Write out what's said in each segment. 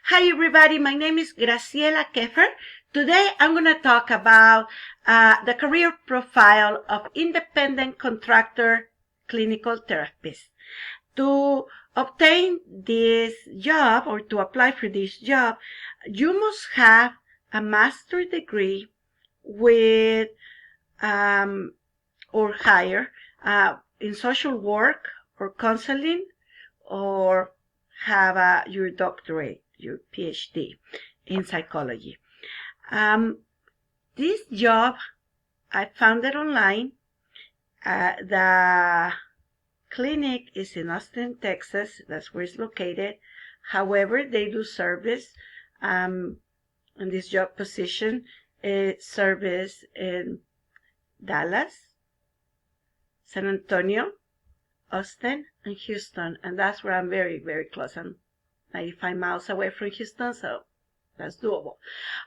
Hi everybody, my name is Graciela Keffer. Today I'm going to talk about the career profile of independent contractor clinical therapist. To obtain this job or to apply for this job, you must have a master's degree with or higher in social work or counseling, or have your doctorate, your PhD in psychology. This job, I found it online. The clinic is in Austin, Texas. That's where it's located. However, they do service in this job position, service in Dallas, San Antonio, Austin, and Houston, and that's where I'm very, very close. I'm 95 miles away from Houston, so that's doable.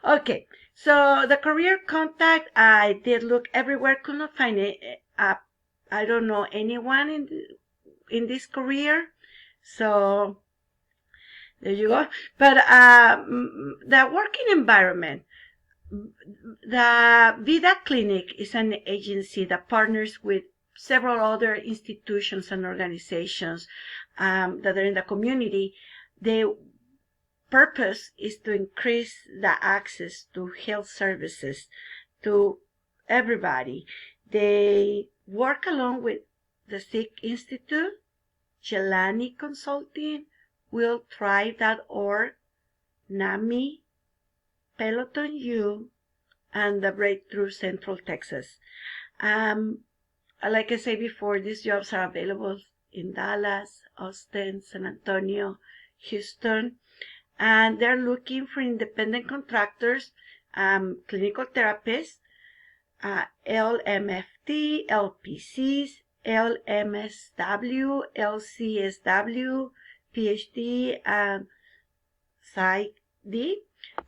Okay, so the career contact, I did look everywhere, could not find it. I don't know anyone in this career, so there you go. But the working environment, the Vida Clinic is an agency that partners with several other institutions and organizations that are in the community. The purpose is to increase the access to health services to everybody. They work along with the Sikh Institute, Jelani Consulting, WillThrive.org, NAMI, Peloton U, and the Breakthrough Central Texas. Like I said before, these jobs are available in Dallas, Austin, San Antonio, Houston, and they're looking for independent contractors, clinical therapists, LMFT, LPCs, LMSW, LCSW, PhD, and PsyD,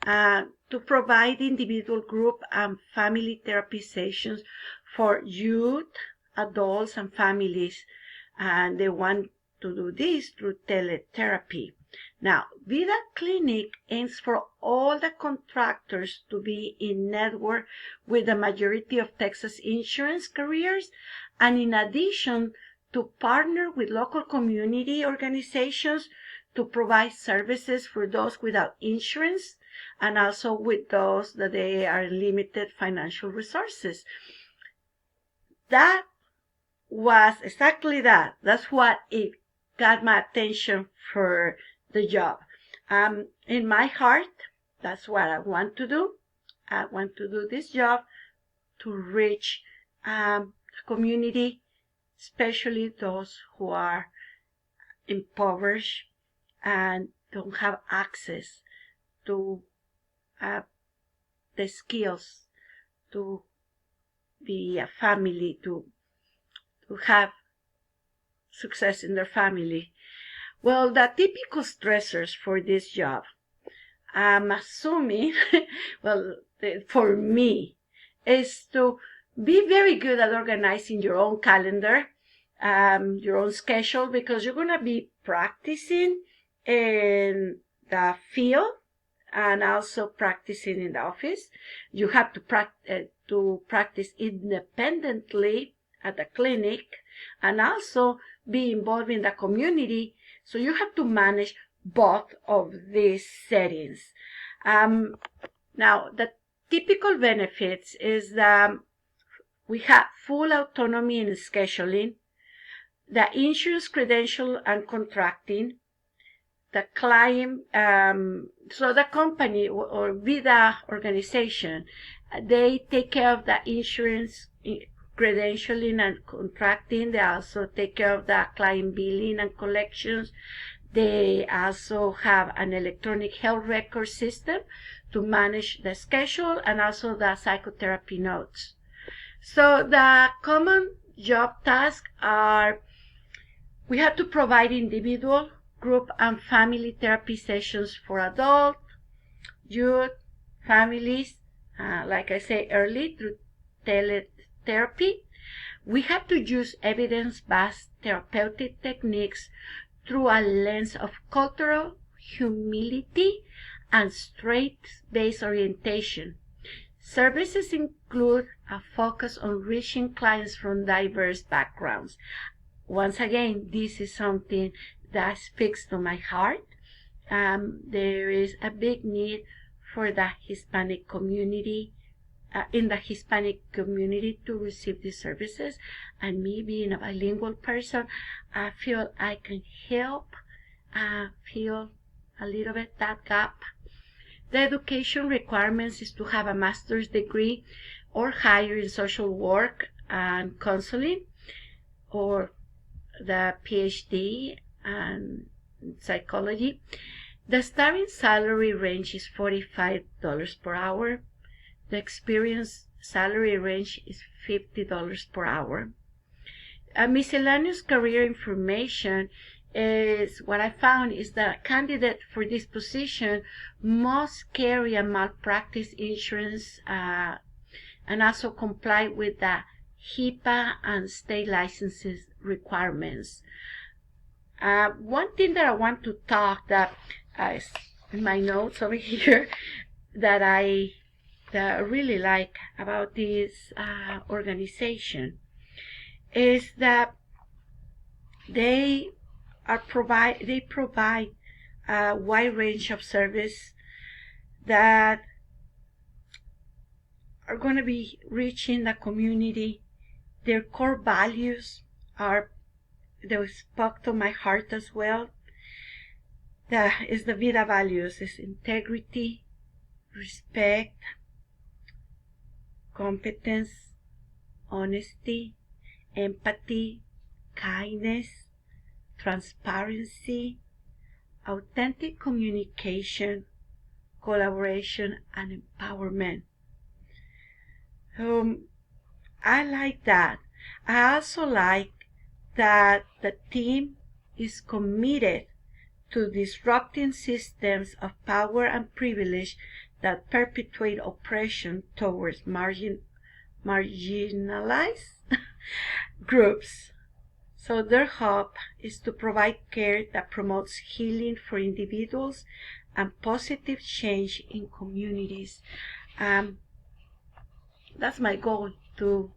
to provide individual, group, and family therapy sessions for youth, adults, and families, and they want to do this through teletherapy. Now, Vida Clinic aims for all the contractors to be in network with the majority of Texas insurance carriers, and in addition to partner with local community organizations to provide services for those without insurance, and also with those that they are limited financial resources. That was exactly that. That's what it got my attention for the job. In my heart, that's what I want to do. I want to do this job to reach the community, especially those who are impoverished and don't have access to the skills to be a family, to have success in their family. Well, the typical stressors for this job, I'm assuming, well, for me, is to be very good at organizing your own calendar, your own schedule, because you're going to be practicing in the field and also practicing in the office. You have to practice independently at the clinic and also be involved in the community. So you have to manage both of these settings. Now, the typical benefits is that we have full autonomy in scheduling, the insurance credential and contracting, the client, so the company or Vida organization, they take care of the insurance credentialing and contracting. They also take care of the client billing and collections. They also have an electronic health record system to manage the schedule and also the psychotherapy notes. So the common job tasks are, we have to provide individual, group, and family therapy sessions for adult, youth, families, like I say early, through teletherapy. We have to use evidence-based therapeutic techniques through a lens of cultural, humility, and strengths-based orientation. Services include a focus on reaching clients from diverse backgrounds. Once again, this is something that speaks to my heart. There is a big need for the Hispanic community, in the Hispanic community, to receive these services. And me being a bilingual person, I feel I can help fill a little bit that gap. The education requirements is to have a master's degree or higher in social work and counseling, or the PhD and psychology. The starting salary range is $45 per hour. The experience salary range is $50 per hour. Miscellaneous career information is what I found is that a candidate for this position must carry a malpractice insurance and also comply with the HIPAA and state licenses requirements. One thing that I want to talk that is in my notes over here that I really like about this organization is that they provide a wide range of service that are going to be reaching the community. Their core values they spoke to my heart as well. The Vida values is integrity, respect, competence, honesty, empathy, kindness, transparency, authentic communication, collaboration, and empowerment. I like that. I also like that the team is committed to disrupting systems of power and privilege that perpetuate oppression towards marginalized groups. So their hope is to provide care that promotes healing for individuals and positive change in communities. That's my goal, to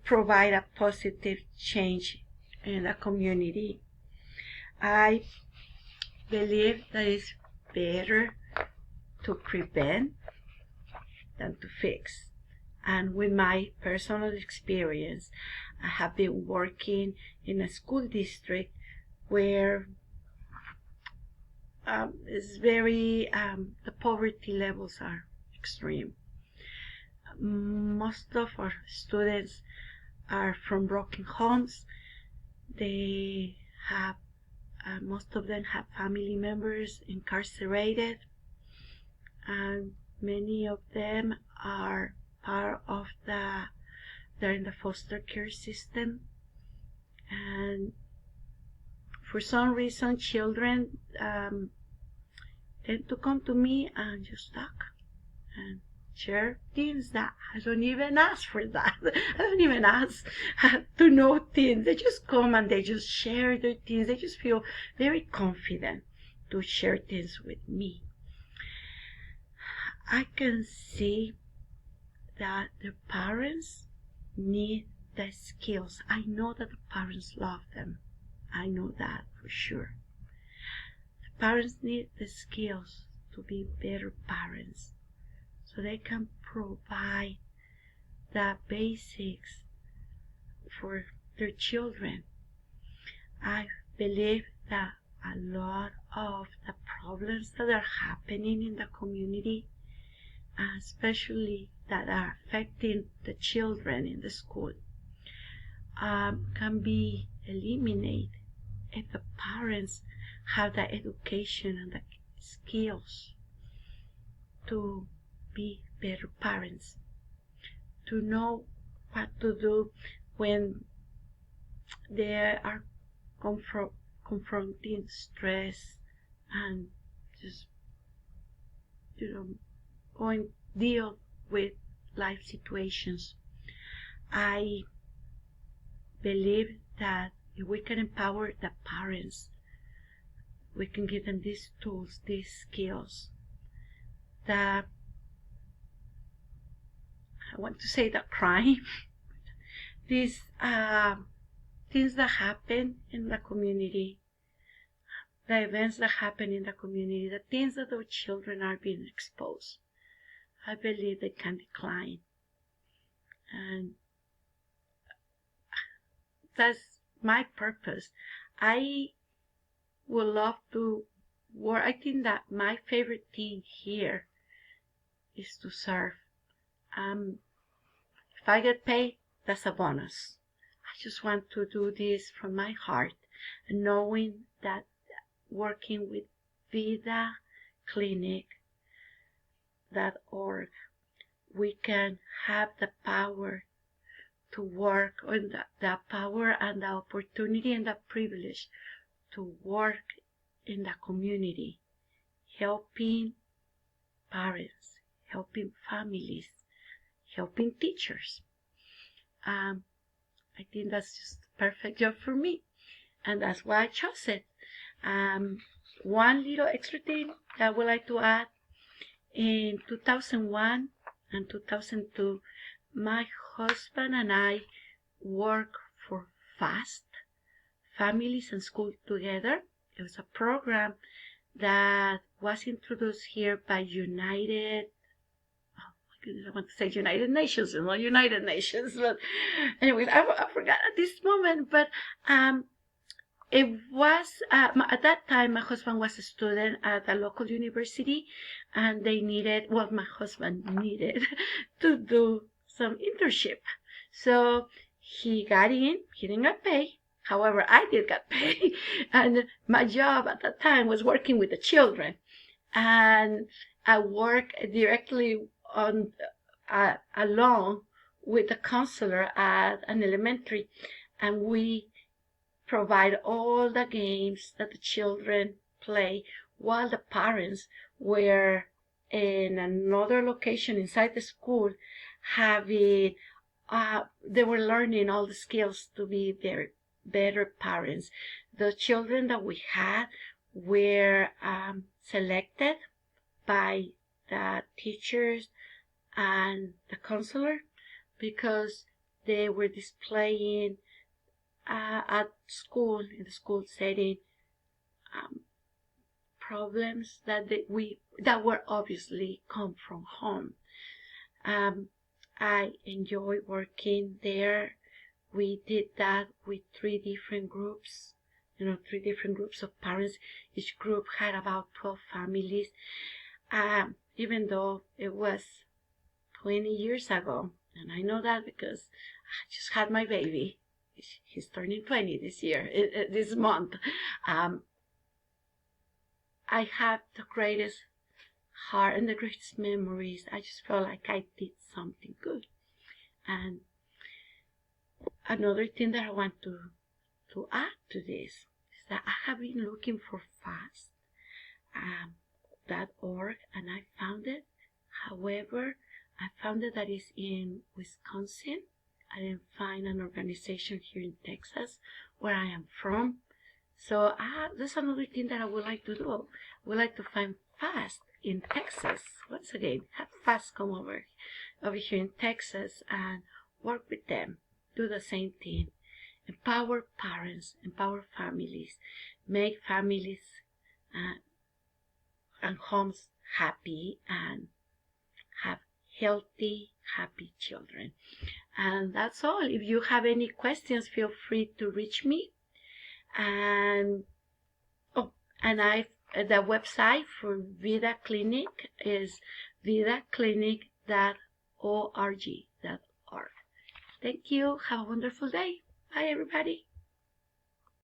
provide a positive change in the community. I believe that it's better to prevent than to fix. And with my personal experience, I have been working in a school district where the poverty levels are extreme. Most of our students are from broken homes. They have, most of them have family members incarcerated, and many of them are part of they're in the foster care system. And for some reason, children tend to come to me and just talk and share things that I don't even ask for that. I don't even ask to know things. They just come and they just share their things. They just feel very confident to share things with me. I can see that their parents need the skills. I know that the parents love them. I know that for sure. The parents need the skills to be better parents, so they can provide the basics for their children. I believe that a lot of the problems that are happening in the community, especially that are affecting the children in the school, can be eliminated if the parents have the education and the skills to be better parents, to know what to do when they are confronting stress and just deal with life situations. I believe that if we can empower the parents we can give them these tools, these skills that, I want to say, the crime, these things that happen in the community, the events that happen in the community, the things that our children are being exposed, I believe they can decline. And that's my purpose. I would love to work. I think that my favorite thing here is to serve. If I get paid, that's a bonus. I just want to do this from my heart, and knowing that working with VidaClinic.org, we can have the power to work on the power and the opportunity and the privilege to work in the community, helping parents, helping families, helping teachers. I think that's just a perfect job for me, and that's why I chose it. One little extra thing that I would like to add: in 2001 and 2002, my husband and I worked for FAST, Families and School Together. It was a program that was introduced here by United Nations, not United Nations, but anyways, I forgot at this moment, but it was, at that time, my husband was a student at a local university, and my husband needed to do some internship. So he got in, he didn't get paid. However, I did get paid, and my job at that time was working with the children. And I worked directly along with the counselor at an elementary, and we provide all the games that the children play while the parents were in another location inside the school having they were learning all the skills to be very better parents. The children that we had were selected by the teachers and the counselor because they were displaying at school, in the school setting, problems that were obviously come from home. I enjoy working there. We did that with three different groups of parents. Each group had about 12 families. Even though it was 20 years ago, and I know that because I just had my baby. He's turning 20 this year, this month. I have the greatest heart and the greatest memories. I just felt like I did something good. And another thing that I want to add to this is that I have been looking for FAST.org, and I found it. However, I found it that is in Wisconsin. I didn't find an organization here in Texas, where I am from. So that's another thing that I would like to do. I would like to find FAST in Texas. Once again, have FAST come over here in Texas and work with them. Do the same thing. Empower parents, empower families, make families and homes happy, and have healthy, happy children. And that's all. If you have any questions, feel free to reach me. And the website for Vida Clinic is vidaclinic.org. Thank you. Have a wonderful day. Bye, everybody.